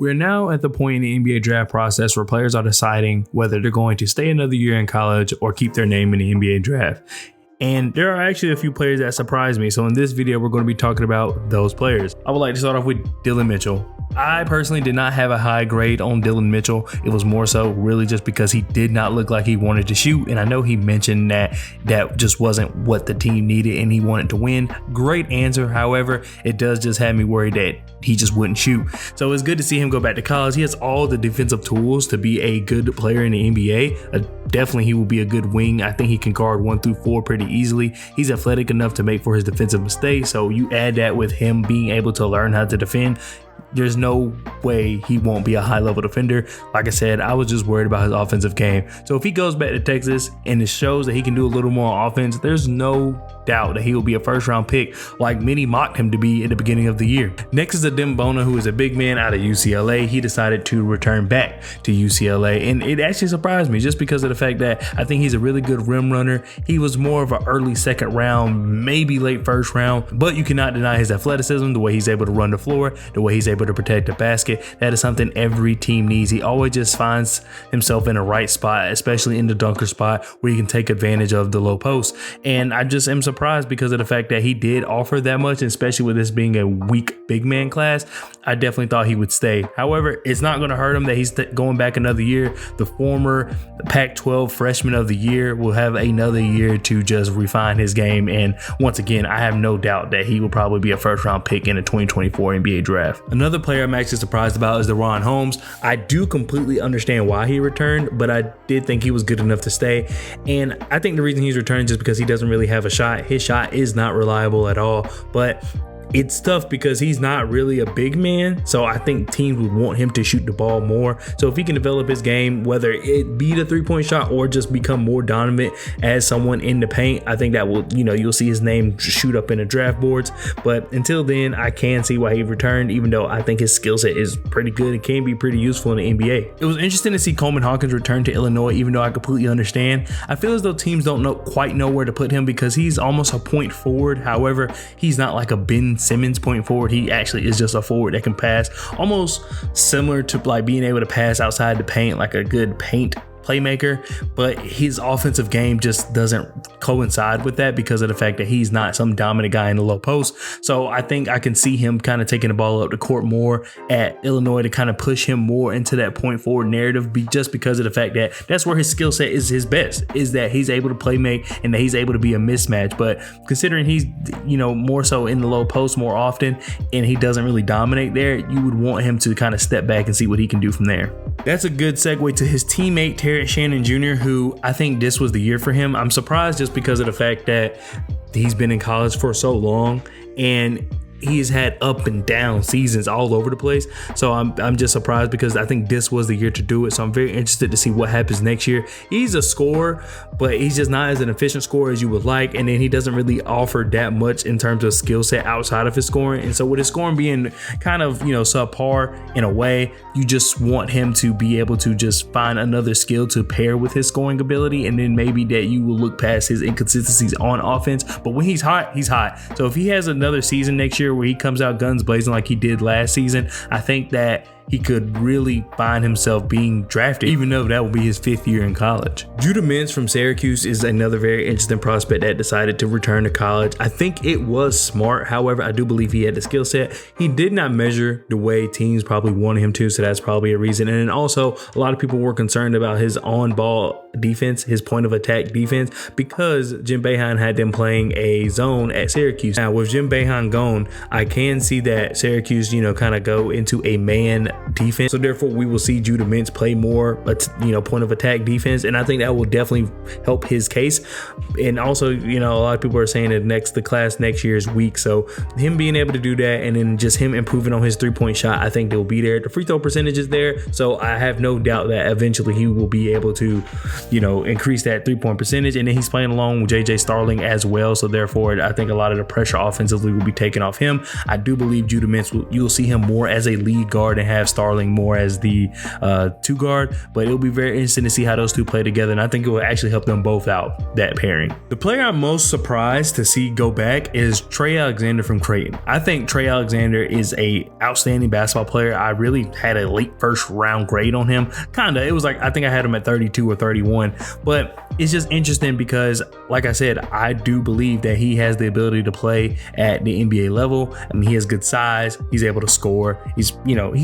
We're now at the point in the NBA draft process where players are deciding whether they're going to stay another year in college or keep their name in the NBA draft. And there are actually a few players that surprised me. So in this video, we're going to be talking about those players. I would like to start off with Dillon Mitchell. I personally did not have a high grade on Dillon Mitchell. It was more so really just because he did not look like he wanted to shoot. And I know he mentioned that just wasn't what the team needed and he wanted to win. Great answer. However, it does just have me worried that he just wouldn't shoot. So it's good to see him go back to college. He has all the defensive tools to be a good player in the NBA. Definitely he will be a good wing. I think he can guard 1 through 4 pretty easily. He's athletic enough to make for his defensive mistakes. So you add that with him being able to learn how to defend, there's no way he won't be a high level defender. Like I said, I was just worried about his offensive game. So if he goes back to Texas and it shows that he can do a little more offense, there's no doubt that he will be a first round pick like many mocked him to be at the beginning of the year. Next is Adem Bona, who is a big man out of UCLA. He decided to return back to UCLA, and it actually surprised me just because of the fact that I think he's a really good rim runner. He was more of an early second round, maybe late first round, but you cannot deny his athleticism, the way he's able to run the floor, the way he's able to protect the basket. That is something every team needs. He always just finds himself in the right spot, especially in the dunker spot where he can take advantage of the low post. And I just am surprised because of the fact that he did offer that much, especially with this being a weak big man class. I definitely thought he would stay. However, it's not going to hurt him that he's going back another year. The former Pac-12 freshman of the year will have another year to just refine his game. And once again, I have no doubt that he will probably be a first round pick in the 2024 NBA draft. Another player I'm actually surprised about is DeRon Holmes. I do completely understand why he returned, but I did think he was good enough to stay. And I think the reason he's returned is just because he doesn't really have a shot. His shot is not reliable at all, but it's tough because he's not really a big man. So I think teams would want him to shoot the ball more. So if he can develop his game, whether it be the 3-point shot or just become more dominant as someone in the paint, I think that will, you'll see his name shoot up in the draft boards. But until then, I can see why he returned, even though I think his skill set is pretty good and can be pretty useful in the NBA. It was interesting to see Coleman Hawkins return to Illinois, even though I completely understand. I feel as though teams don't quite know where to put him because he's almost a point forward. However, he's not like a Ben Simmons point forward. He actually is just a forward that can pass, almost similar to like being able to pass outside the paint, like a good paint playmaker, but his offensive game just doesn't coincide with that because of the fact that he's not some dominant guy in the low post. So I think I can see him kind of taking the ball up the court more at Illinois to kind of push him more into that point forward narrative, just because of the fact that that's where his skill set is his best, is that he's able to play make and that he's able to be a mismatch. But considering he's more so in the low post more often and he doesn't really dominate there, you would want him to kind of step back and see what he can do from there. That's a good segue to his teammate Terrence Shannon Jr., who I think this was the year for him. I'm surprised just because of the fact that he's been in college for so long and he's had up and down seasons all over the place. So I'm just surprised because I think this was the year to do it. So I'm very interested to see what happens next year. He's a scorer, but he's just not as an efficient scorer as you would like. And then he doesn't really offer that much in terms of skill set outside of his scoring. And so with his scoring being kind of, subpar in a way, you just want him to be able to just find another skill to pair with his scoring ability. And then maybe that you will look past his inconsistencies on offense. But when he's hot, he's hot. So if he has another season next year where he comes out guns blazing like he did last season, I think that he could really find himself being drafted, even though that will be his 5th year in college. Judah Mintz from Syracuse is another very interesting prospect that decided to return to college. I think it was smart. However, I do believe he had the skill set. He did not measure the way teams probably wanted him to, so that's probably a reason. And then also, a lot of people were concerned about his on-ball defense, his point of attack defense, because Jim Boeheim had them playing a zone at Syracuse. Now, with Jim Boeheim gone, I can see that Syracuse, kind of go into a man defense. So therefore, we will see Judah Mintz play more, point of attack defense, and I think that will definitely help his case. And also, a lot of people are saying that the class next year is weak. So him being able to do that, and then just him improving on his 3-point shot, I think they'll be there. The free throw percentage is there, so I have no doubt that eventually he will be able to increase that 3-point percentage. And then he's playing along with JJ Starling as well. So therefore, I think a lot of the pressure offensively will be taken off him. I do believe Judah Mintz, you'll see him more as a lead guard and have Starling more as the 2 guard. But it'll be very interesting to see how those two play together. And I think it will actually help them both out, that pairing. The player I'm most surprised to see go back is Trey Alexander from Creighton. I think Trey Alexander is a outstanding basketball player. I really had a late first round grade on him. Kinda. It was like, I think I had him at 32 or 31. But it's just interesting because, like I said, I do believe that he has the ability to play at the NBA level. I mean, he has good size. He's able to score. He's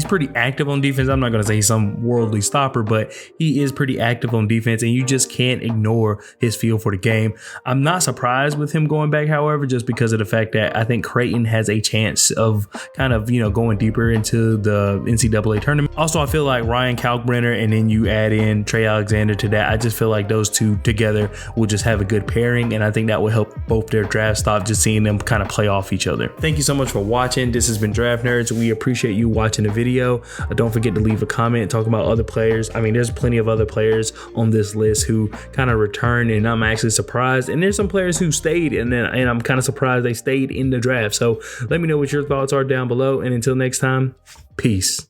pretty active on defense. I'm not going to say he's some worldly stopper, but he is pretty active on defense, and you just can't ignore his feel for the game. I'm not surprised with him going back, however, just because of the fact that I think Creighton has a chance of kind of, going deeper into the NCAA tournament. Also, I feel like Ryan Kalkbrenner, and then you add in Trey Alexander to that. I just feel like those two together will just have a good pairing, and I think that will help both their draft stock, just seeing them kind of play off each other. Thank you so much for watching. This has been Draft Nerds. We appreciate you watching the video. Don't forget to leave a comment talking about other players. I mean, there's plenty of other players on this list who kind of returned, and I'm actually surprised. And there's some players who stayed, and I'm kind of surprised they stayed in the draft. So let me know what your thoughts are down below. And until next time, peace.